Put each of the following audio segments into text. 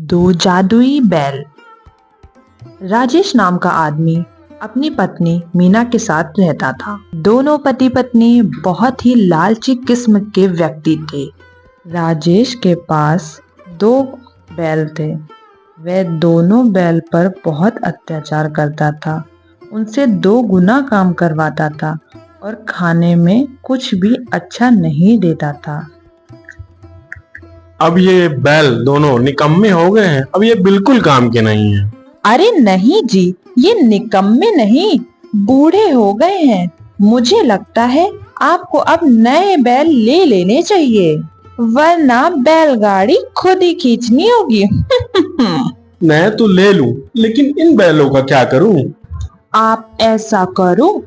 दो जादुई बैल। राजेश नाम का आदमी अपनी पत्नी मीना के साथ रहता था। दोनों पति पत्नी बहुत ही लालची किस्म के व्यक्ति थे। राजेश के पास दो बैल थे। वह दोनों बैल पर बहुत अत्याचार करता था, उनसे 2 गुना काम करवाता था और खाने में कुछ भी अच्छा नहीं देता था। अब ये बैल दोनों निकम्मे हो गए हैं, अब ये बिल्कुल काम के नहीं है। अरे नहीं जी, ये निकम्मे नहीं, बूढ़े हो गए हैं। मुझे लगता है आपको अब नए बैल ले लेने चाहिए, वरना बैलगाड़ी खुद ही खींचनी होगी। मैं तो ले लूं, लेकिन इन बैलों का क्या करूं? आप ऐसा करो,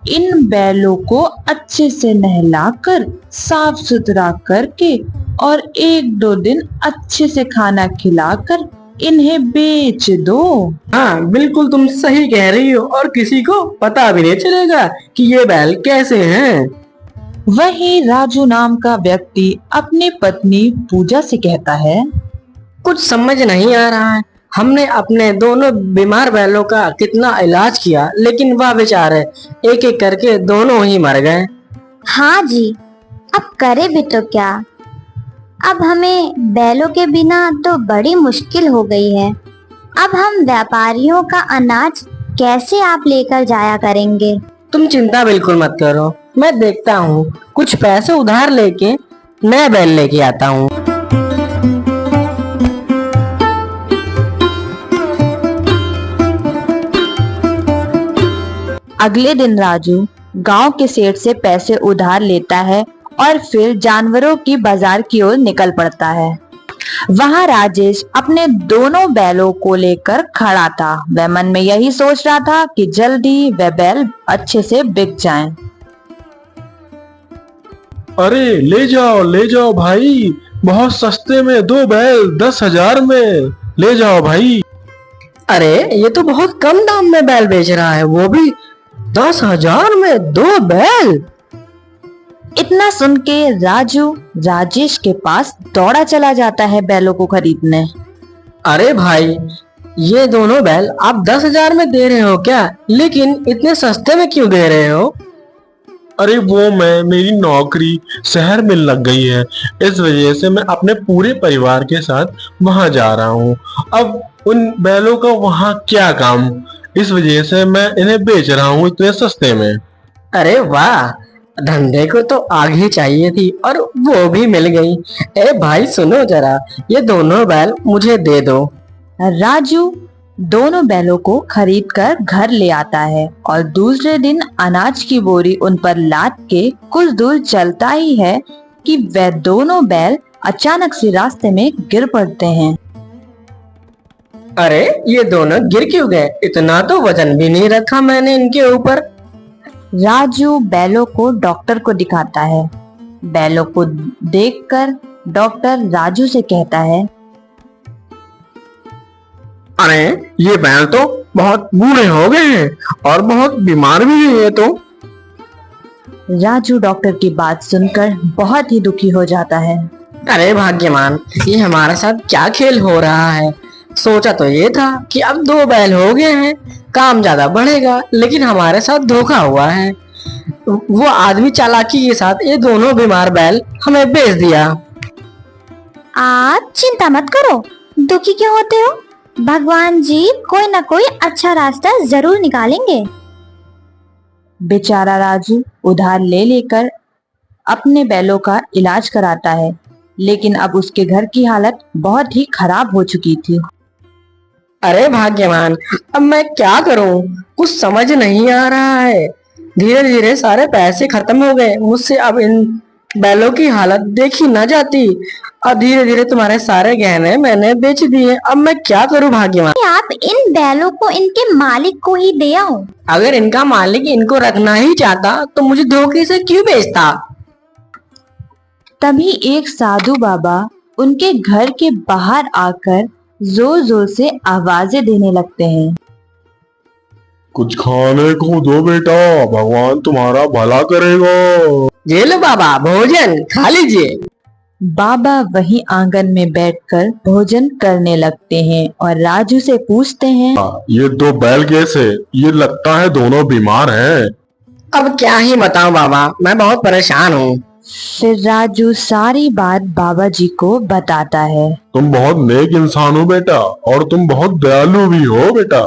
इन बैलों को अच्छे से नहलाकर साफ सुथरा करके और 1-2 दिन अच्छे से खाना खिलाकर इन्हें बेच दो। हाँ बिल्कुल, तुम सही कह रही हो और किसी को पता भी नहीं चलेगा कि ये बैल कैसे हैं। वही राजू नाम का व्यक्ति अपनी पत्नी पूजा से कहता है, कुछ समझ नहीं आ रहा है। हमने अपने दोनों बीमार बैलों का कितना इलाज किया, लेकिन वह बेचारे एक एक करके दोनों ही मर गए। हाँ जी, अब करे भी तो क्या। अब हमें बैलों के बिना तो बड़ी मुश्किल हो गई है। अब हम व्यापारियों का अनाज कैसे आप लेकर जाया करेंगे? तुम चिंता बिल्कुल मत करो, मैं देखता हूँ कुछ पैसे उधार लेके नए बैल लेके आता हूँ। अगले दिन राजू गांव के सेठ से पैसे उधार लेता है और फिर जानवरों की बाजार की ओर निकल पड़ता है। वहां राजेश अपने दोनों बैलों को लेकर खड़ा था। वह मन में यही सोच रहा था कि जल्दी वह बैल अच्छे से बिक जाएं। अरे ले जाओ भाई, बहुत सस्ते में 2 बैल 10,000 में ले जाओ भाई। अरे ये तो बहुत कम दाम में बैल बेच रहा है, वो भी 10,000 में 2 बैल। इतना सुन के राजू राजेश के पास दौड़ा चला जाता है बैलों को खरीदने। अरे भाई, ये दोनों बैल आप 10,000 में दे रहे हो क्या? लेकिन इतने सस्ते में क्यों दे रहे हो? अरे मेरी नौकरी शहर में लग गई है, इस वजह से मैं अपने पूरे परिवार के साथ वहां जा रहा हूँ। अब उन बैलों का वहां क्या काम, इस वजह से मैं इन्हें बेच रहा हूँ इतने सस्ते में। अरे वाह, धंधे को तो आग ही चाहिए थी और वो भी मिल गई। ए भाई सुनो जरा, ये दोनों बैल मुझे दे दो। राजू दोनों बैलों को खरीद कर घर ले आता है और दूसरे दिन अनाज की बोरी उन पर लाद के कुछ दूर चलता ही है कि वह दोनों बैल अचानक से रास्ते में गिर पड़ते हैं। अरे ये दोनों गिर क्यों गए? इतना तो वजन भी नहीं रखा मैंने इनके ऊपर। राजू बैलों को डॉक्टर को दिखाता है। बैलों को देखकर डॉक्टर राजू से कहता है, अरे ये बैल तो बहुत बूढ़े हो गए हैं और बहुत बीमार भी हैं ये तो। राजू डॉक्टर की बात सुनकर बहुत ही दुखी हो जाता है। अरे भाग्यवान, ये हमारे साथ क्या खेल हो रहा है? सोचा तो ये था कि अब 2 बैल हो गए हैं, काम ज्यादा बढ़ेगा, लेकिन हमारे साथ धोखा हुआ है। वो आदमी चालाकी के साथ ये दोनों बीमार बैल हमें बेच दिया। आप चिंता मत करो, दुखी क्यों होते हो? भगवान जी कोई ना कोई अच्छा रास्ता जरूर निकालेंगे। बेचारा राजू उधार ले लेकर अपने बैलों का इलाज कराता है, लेकिन अब उसके घर की हालत बहुत ही खराब हो चुकी थी। अरे भाग्यवान, अब मैं क्या करूं? कुछ समझ नहीं आ रहा है। धीरे धीरे सारे पैसे खत्म हो गए मुझसे, अब इन बैलों की हालत देखी न जाती और धीरे धीरे तुम्हारे सारे गहने मैंने बेच दिए। अब मैं क्या करूं भाग्यवान? आप इन बैलों को इनके मालिक को ही दे आओ। अगर इनका मालिक इनको रखना ही चाहता तो मुझे धोखे से क्यों बेचता? तभी एक साधु बाबा उनके घर के बाहर आकर जोर जोर से आवाजें देने लगते हैं। कुछ खाने को दो बेटा, भगवान तुम्हारा भला करेगा। ये लो बाबा, भोजन खा लीजिए। बाबा वहीं आंगन में बैठकर भोजन करने लगते हैं और राजू से पूछते हैं, ये दो बैल कैसे? ये लगता है दोनों बीमार हैं। अब क्या ही बताऊं बाबा, मैं बहुत परेशान हूँ। फिर राजू सारी बात बाबा जी को बताता है। तुम बहुत नेक इंसान हो बेटा, और तुम बहुत दयालु भी हो बेटा।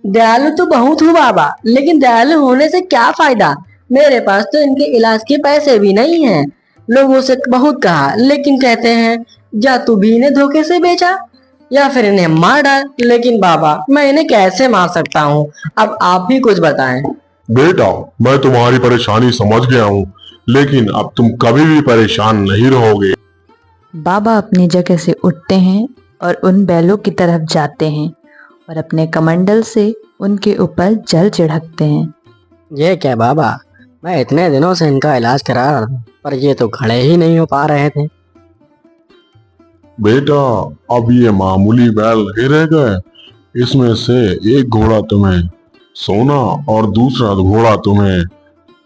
दयालु तो बहुत हूँ बाबा, लेकिन दयालु होने से क्या फायदा? मेरे पास तो इनके इलाज के पैसे भी नहीं हैं। लोगों से बहुत कहा, लेकिन कहते हैं या तू भी इन्हें धोखे से बेचा या फिर इन्हें मार डाल। लेकिन बाबा, मैं इन्हें कैसे मार सकता हूँ? अब आप भी कुछ बताएं। बेटा, मैं तुम्हारी परेशानी समझ गया हूँ, लेकिन अब तुम कभी भी परेशान नहीं रहोगे। बाबा अपनी जगह से उठते हैं और उन बैलों की तरफ जाते हैं और अपने कमंडल से उनके ऊपर जल छिड़कते हैं। ये क्या बाबा, मैं इतने दिनों से इनका इलाज करा रहा था, पर ये तो खड़े ही नहीं हो पा रहे थे। बेटा, अब ये मामूली बैल नहीं रह गए। इसमें से एक घोड़ा तुम्हें सोना और दूसरा घोड़ा तुम्हें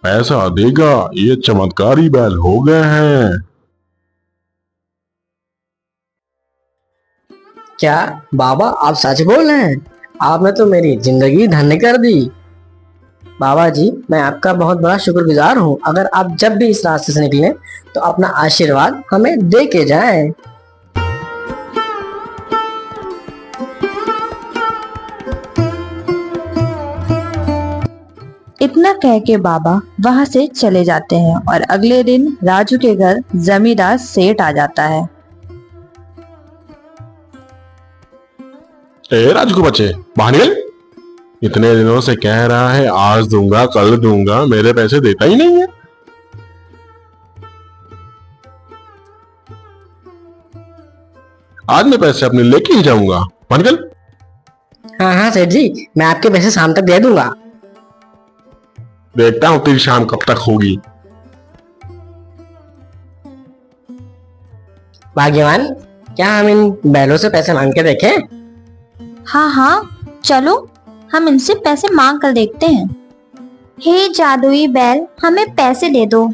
पैसा देगा। ये चमत्कारी बैल हो गए हैं। क्या बाबा, आप सच बोल रहे हैं? आपने तो मेरी जिंदगी धन्य कर दी। बाबा जी, मैं आपका बहुत बड़ा शुक्रगुजार हूँ। अगर आप जब भी इस रास्ते से निकलें तो अपना आशीर्वाद हमें दे के जाएं। इतना कह के बाबा वहां से चले जाते हैं और अगले दिन राजू के घर जमींदार सेठ आ जाता है। ए राजू के बच्चे, बाहर निकल। इतने दिनों से कह रहा है आज दूंगा कल दूंगा, मेरे पैसे देता ही नहीं है। आज मैं पैसे अपने लेके ही जाऊंगा। बाहर निकल। हाँ हाँ सेठ जी, मैं आपके पैसे शाम तक दे दूंगा। देखता हूँ तेरी शाम कब तक होगी। भाग्यवान, क्या हम इन बैलों से पैसे मांग के देखें? हाँ हाँ, चलो हम इनसे पैसे मांग कर देखते हैं। हे जादुई बैल, हमें पैसे दे दो।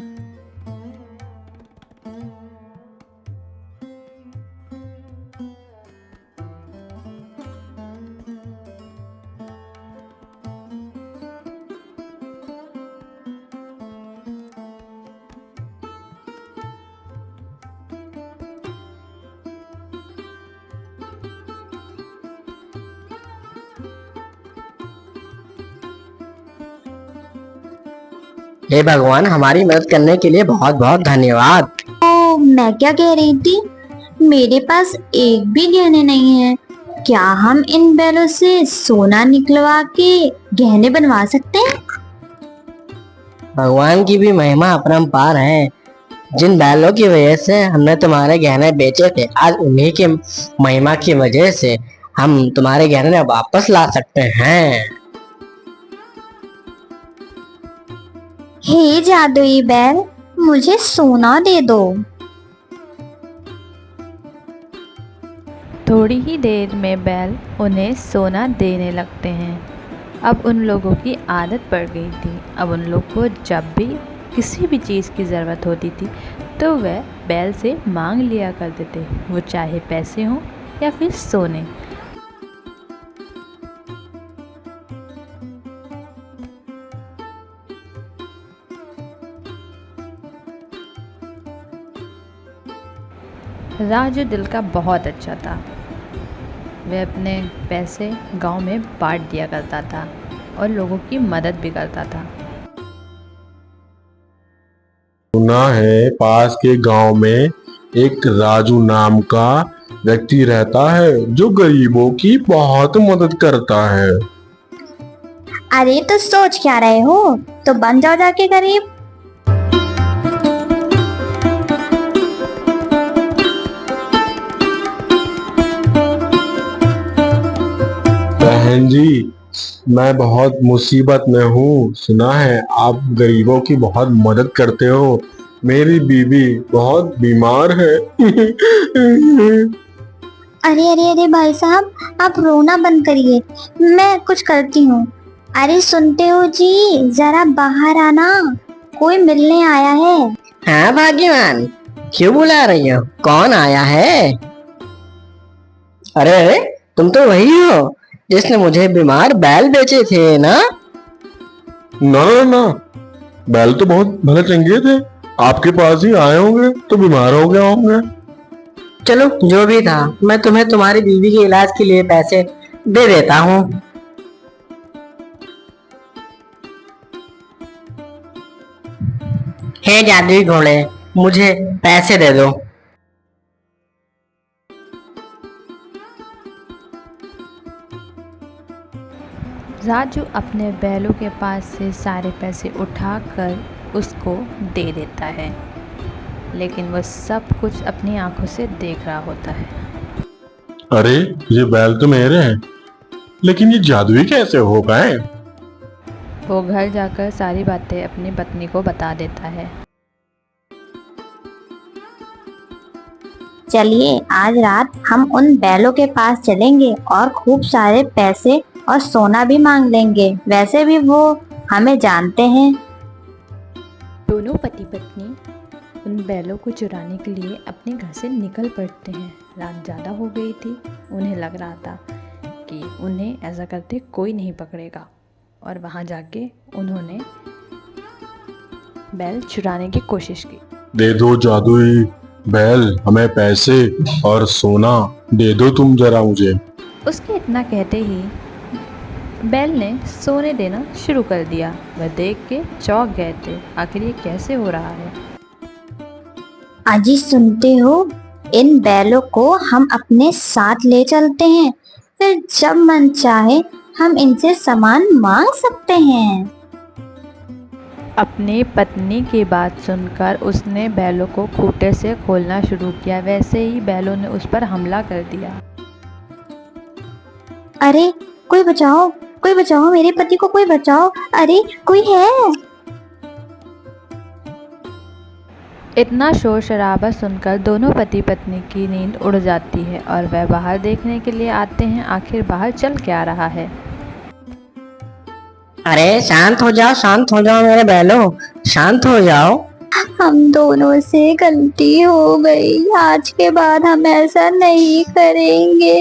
हे भगवान, हमारी मदद करने के लिए बहुत बहुत धन्यवाद। तो मैं क्या कह रही थी, मेरे पास एक भी गहने नहीं है। क्या हम इन बैलों से सोना निकलवा के गहने बनवा सकते हैं? भगवान की भी महिमा अपरंपार है। जिन बैलों की वजह से हमने तुम्हारे गहने बेचे थे, आज उन्हीं के महिमा की वजह से हम तुम्हारे गहने वापस ला सकते हैं। हे जादुई बैल, मुझे सोना दे दो। थोड़ी ही देर में बैल उन्हें सोना देने लगते हैं। अब उन लोगों की आदत पड़ गई थी। अब उन लोग को जब भी किसी भी चीज़ की ज़रूरत होती थी तो वह बैल से मांग लिया करते थे, वो चाहे पैसे हों या फिर सोने। राजू दिल का बहुत अच्छा था। वह अपने पैसे गांव में बांट दिया करता था और लोगों की मदद भी करता था। सुना है पास के गांव में एक राजू नाम का व्यक्ति रहता है जो गरीबों की बहुत मदद करता है। अरे तो सोच क्या रहे हो, तो बन जाओ जाके गरीब। बहन जी, मैं बहुत मुसीबत में हूँ। सुना है आप गरीबों की बहुत मदद करते हो। मेरी बीवी बहुत बीमार है। अरे अरे अरे भाई साहब, आप रोना बंद करिए, मैं कुछ करती हूँ। अरे सुनते हो जी, जरा बाहर आना, कोई मिलने आया है। हाँ भाग्यवान, क्यों बुला रही हो? कौन आया है? अरे अरे, तुम तो वही हो जिसने मुझे बीमार बैल बेचे थे ना? ना ना ना, बैल तो बहुत भले चंगे थे, आपके पास ही आए होंगे तो बीमार हो गए होंगे। चलो जो भी था, मैं तुम्हें तुम्हारी बीवी के इलाज के लिए पैसे दे देता हूँ। हे जादुई घोड़े, मुझे पैसे दे दो। राजू अपने बैलों के पास से सारे पैसे उठाकर उसको दे देता है, लेकिन वह सब कुछ अपनी आंखों से देख रहा होता है। अरे ये बैल तो मेरे हैं, लेकिन ये जादुई कैसे हो गए? वो घर जाकर सारी बातें अपनी पत्नी को बता देता है। चलिए आज रात हम उन बैलों के पास चलेंगे और खूब सारे पैसे और सोना भी मांग लेंगे। वैसे भी वो हमें जानते हैं। दोनों पति पत्नी उन बैलों को चुराने के लिए अपने घर से निकल पड़ते हैं। रात ज़्यादा हो गई थी, उन्हें लग रहा था कि उन्हें ऐसा करते कोई नहीं पकड़ेगा, और वहाँ जाके उन्होंने बैल चुराने की कोशिश की। दे दो जादुई बैल, हमें पैसे और सोना दे दो तुम जरा मुझे। उसके इतना कहते ही बैल ने सोने देना शुरू कर दिया। वह देख के चौंक गए थे, आखिर ये कैसे हो रहा है। अजी सुनते हो, इन बैलों को हम अपने साथ ले चलते हैं, फिर जब मन चाहे हम इनसे सामान मांग सकते हैं। अपनी पत्नी की बात सुनकर उसने बैलों को खूंटे से खोलना शुरू किया। वैसे ही बैलों ने उस पर हमला कर दिया। अरे कोई बचाओ, कोई बचाओ, मेरे पति को कोई बचाओ, अरे कोई है। इतना शोर शराबा सुनकर दोनों पति पत्नी की नींद उड़ जाती है और वह बाहर देखने के लिए आते हैं, आखिर बाहर चल क्या रहा है। अरे शांत हो जाओ मेरे बैलों, शांत हो जाओ। हम दोनों से गलती हो गई, आज के बाद हम ऐसा नहीं करेंगे।